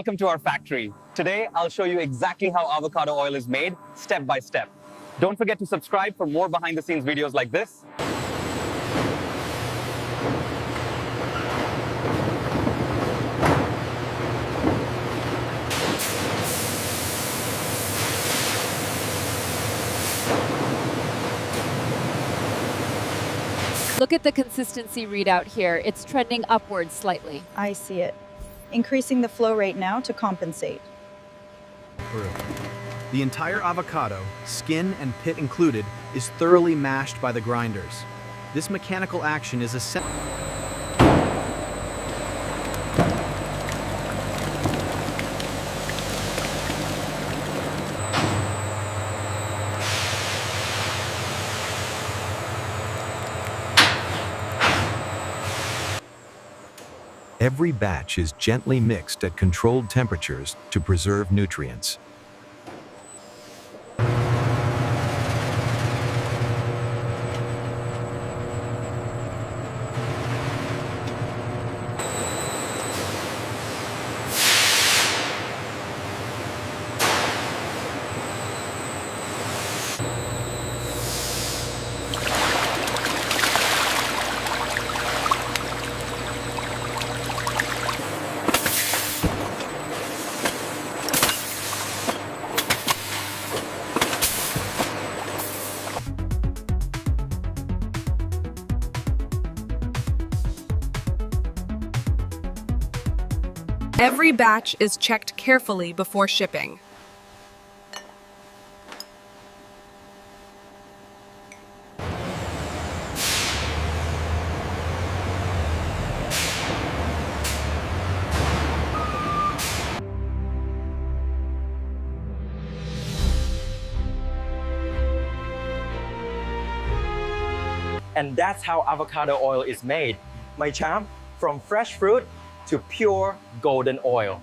Welcome to our factory. Today, I'll show you exactly how avocado oil is made, step by step. Don't forget to subscribe for more behind-the-scenes videos like this. Look at the consistency readout here. It's trending upwards slightly. I see it. Increasing the flow rate now to compensate. The entire avocado, skin and pit included, is thoroughly mashed by the grinders. This mechanical action is essential. Every batch is gently mixed at controlled temperatures to preserve nutrients. Every batch is checked carefully before shipping. And that's how avocado oil is made. My champ, from fresh fruit to pure golden oil.